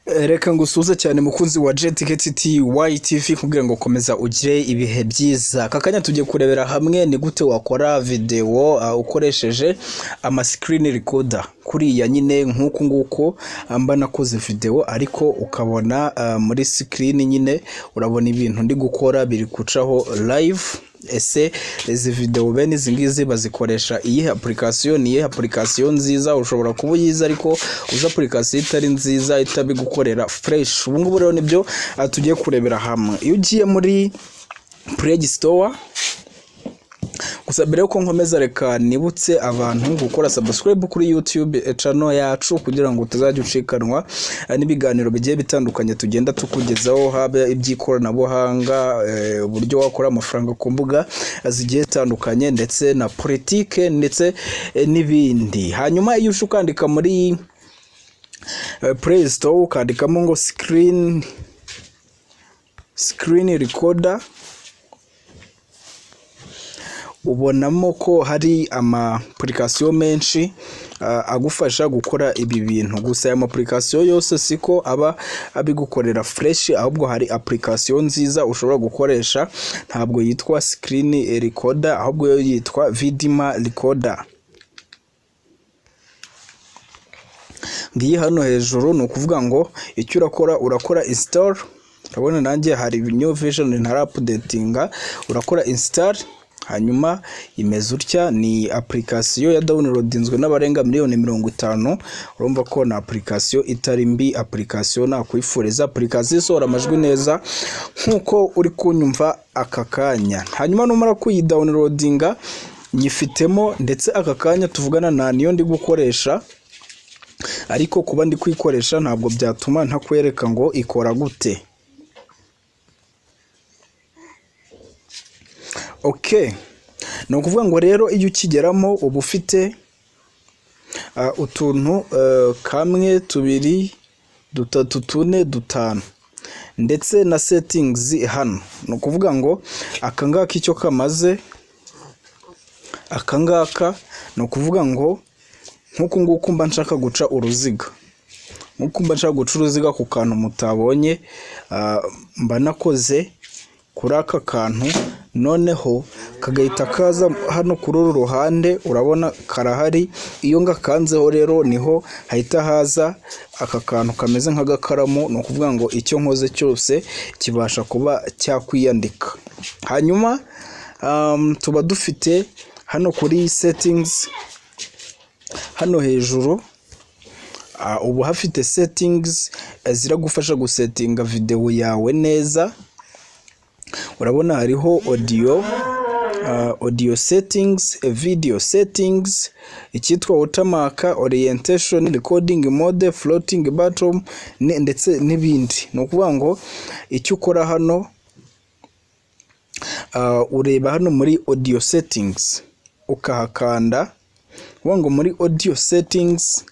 Reka ngusuze cyane mukunzi wa JTV kugira ngo komeza ugire ibihe byiza. Kakanya tugiye kurebera hamwe ni gute wakora video ukoresheje ama screen recorder. Kuriya nyine nkuko nguko mba nakoze video ariko ukabona muri screen nyine urabona ibintu ndi gukora biri kucaho live. Ese izi video bene izi ngizi bazikoresha iyi application ni application nziza ushobora kuba uyiza ariko uza application itari nziza itabigukorera fresh. Ubu ngubu rero nibyo tugiye kurebera hamwe. Iyo ugiye muri Play Store gusa mbere yuko nkomeza reka nibutse abantu gukora subscribe kuri YouTube channel yacu kugira ngo utazajya ucikanwa n'ibiganiro bigiye bitandukanye tugenda tukugezaho, haba iby'ikoranabuhanga, uburyo wakora amafaranga ku mbuga zigiye zitandukanye ndetse na politike ndetse n'ibindi. Hanyuma iyo ushukandika muri Play Store ukandikamo ngo screen recorder, ubonamo ko hari ama application menshi agufasha gukora ibi bintu. Gusa aya application yose siko aba abigukorera fresh, ahubwo hari application nziza ushobora gukoresha, ntabwo yitwa screen recorder ahubwo yo yitwa Vidma Recorder. Ngiyi hano hejuru ni ukuvuga ngo icyo urakora install. Urabona nanjye hari new version ntara updatinga, urakora install. Hanyuma imeze utya, ni application ya downloadinzwe n'abarenga miliyoni 50. Urumva ko na application itari mbi, application nakwifuriza, application isohora amajwi neza nkuko uri kunyumva aka kanya. Hanyuma numara kuyidownloadinga nyifitemo, ndetse aka kanya tuvugana na niyo ndi gukoresha, ariko kuba ndi kwikoresha ntabwo byatuma ntakwereka ngo ikora gute. Okay, no kuvuga ngo rero iyo ukigeramo uba ufite utuntu kamwe, tubiri, dutatu, tune, dutanu ndetse na settings hano. No kuvuga ngo akangaka icyo kamaze, akangaka no kuvuga ngo nkuko nguko mba nshaka guca uruziga, nkuko mba nshaka guca uruziga ku kantu mutabonye, mba nakoze kuri aka kantu, noneho kagahita kaza hano kuri uru ruhande, urabona karahari. Iyo ngakanzeho rero niho hahita haza aka kantu kameze nk'agakaramu, no kuvuga ngo icyo nkoze cyose kibasha kuba cyakwiyandika. Hanyuma tuba dufite hano kuri settings hano hejuru, ubu hafite settings ziragufasha gusettinga video yawe neza. Urabona hariho audio settings, video settings, icyitwa watermark, orientation, recording mode, floating bottom ndetse n'ibindi. No kuvuga ngo icyo ukora hano ureba hano muri audio settings ukahakanda, kuvuga ngo muri audio settings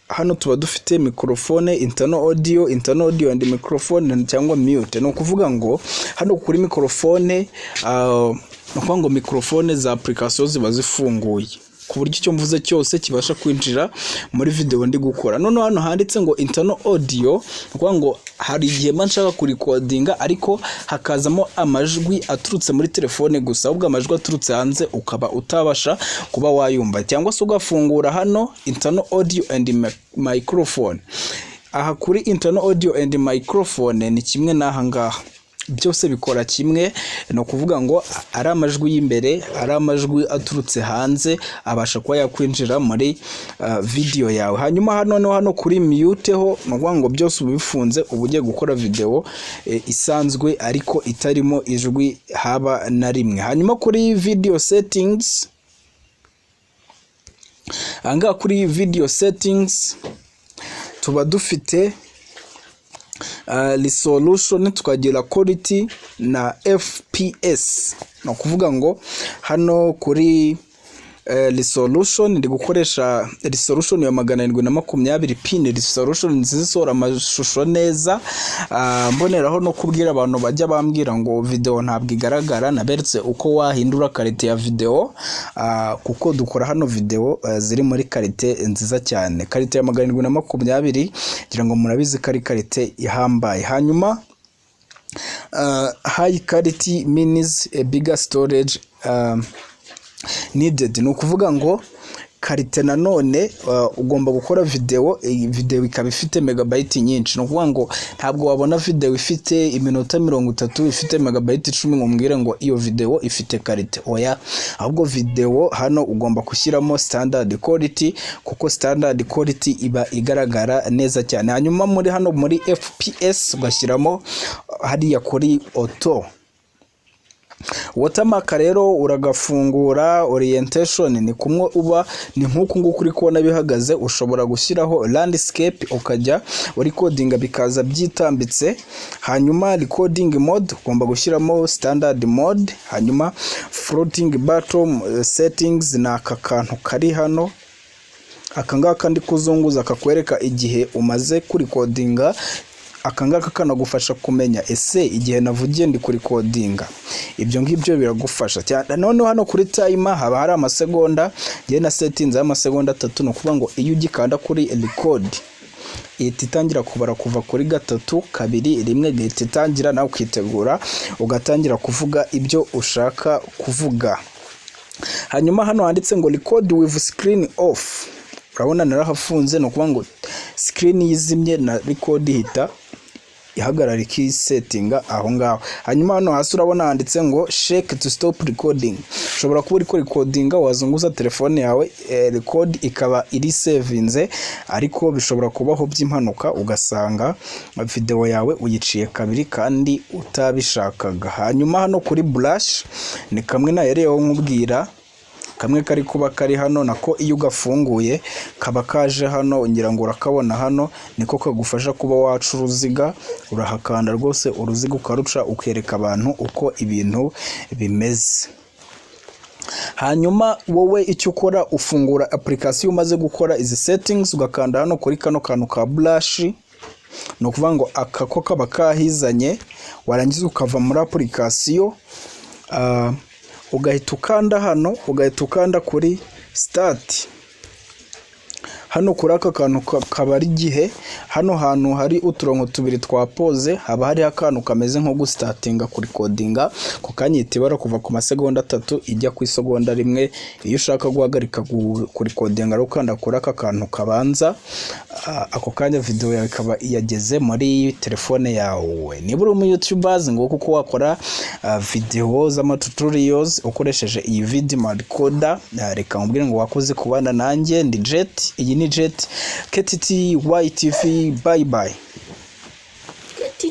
hano tuba dufite microphone, internal audio and microphone cyangwa mute. No kuvuga ngo hano kuri microphone no kuvuga ngo microphone za application ziba zifunguye ku buryo icyo mvuze cyose kibasha kwinjira muri video ndi gukora. None hano handitse ngo internal audio, kuvuga ngo hari igihe mba nshaka kurecordinga ariko hakazamo amajwi aturutse muri telefone gusa, ahubwo amajwi aturutse hanze ukaba utabasha kuba wayumva, cyangwa se ugafungura hano internal audio and microphone. Aha kuri internal audio and microphone ni kimwe n'aha ngaha, byose bikora kimwe. No kuvuga ngo ari amajwi y'imbere, ari amajwi aturutse hanze, abasha kuba yakwinjira muri video yawe. Hanyuma hano kuri mute ho, no kuvuga ngo byose ubifunze, ubu ugiye gukora video isanzwe ariko itarimo ijwi haba na rimwe. Hanyuma kuri video settings, anga kuri video settings tuba dufite resolution, tukagira quality na FPS. No kuvuga ngo hano kuri resolution, ndi gukoresha resolution ya 720 pin resolution nziza isohora amashusho neza. Mboneraho no kubwira abantu bajya bambwira ngo video ntabwo igaragara, naberetse uko wahindura karite ya video, kuko dukora hano video ziri muri karite nziza cyane. Karite ya 720 kugira ngo murabizi kari karite ihambaye. Hanyuma high quality means a bigger storage needed. Ni ukuvuga ngo karite nanone ugomba gukora video ikaba ifite megabyte nyinshi. No kuvuga ngo ntabwo wabona video ifite iminota 30 ifite megabyte 10 ngombwire ngo iyo video ifite karite. Oya, ahubwo video hano ugomba kushyiramo standard quality, kuko standard quality iba igaragara neza cyane. Hanyuma muri hano muri FPS ugashyiramo hariya kuri auto. Watermark rero uragafungura, orientation ni kumwe uba ni nkuko nguko uri kubona bihagaze. Ushobora gushyiraho landscape ukajya recording bikaza byitambitse. Hanyuma recording mode ugomba gushyiramo standard mode. Hanyuma floating bottom settings na akakantu kari hano, akangaka ndi kuzunguza kakwereka igihe umaze kuri recordinga. Akangaka kanagufasha kumenya ese igihe navugiye ndi kuri recordinga. Ibyo ngibyo biragufasha cyane. None hano kuri timer haba hari amasegonda, ngiye na settings y'amasegonda 3. No kuvuga ngo iyo ugikanda kuri record itangira kubara kuva kuri 3, 2, 1 gahita itangira, nawe ukitegura ugatangira kuvuga ibyo ushaka kuvuga. Hanyuma hano handitse ngo record with screen off. Urabona narahafunze, no kuvuga ngo screen yizimye na record hita ihagarara ikisettinga aho ngaho. Hanyuma hano hasi urabona handitse ngo shake to stop recording. Ushobora kuba uri recordinga wazunguza telefone yawe, record ikaba iri savinze, ariko bishobora kubaho by'impanuka ugasanga video yawe uyiciye kabiri kandi utabishakaga. Hanyuma hano kuri brush ni kamwe nayereyeho nkubwira, kamwe kari kuba kari hano nako iyo ugafunguye kaba kaje hano, ngira ngo urakabona hano, niko kagufasha kuba waca uruziga. Urahakanda rwose uruziga ukaruca ukereka abantu uko ibintu bimeze. Hanyuma wowe icyo ukora ufungura application umaze gukora izi settings, ugakanda hano kuri kano kantu ka brush. No kuvuga ngo akako kaba kahizanye, warangiza ukava muri application ugahita ukanda hano, ugahita ukanda kuri start. Hano kuri aka kantu kabari gihe, hano hantu hari uturongo tubiri twa pause, haba hari akantu kameze nko gustartinga kuri recordinga, ko kanyita ibara kuva ku masegonda 3 ijya ku isegonda 1. Iyo ushaka guhagarika kuri recordinga rukanda kuri aka kantu kabanza, ako kanya video yawe ikaba iyageze muri telefone yawe. Niba uri mu YouTubers ngo kuko wakora video z'ama tutorials ukoresheje iyi Vidma Recorder, reka nkubwire ngo wakoze kubana nanjye. Ndi Jet, iyi ni Jet KTT YTV. Bye bye.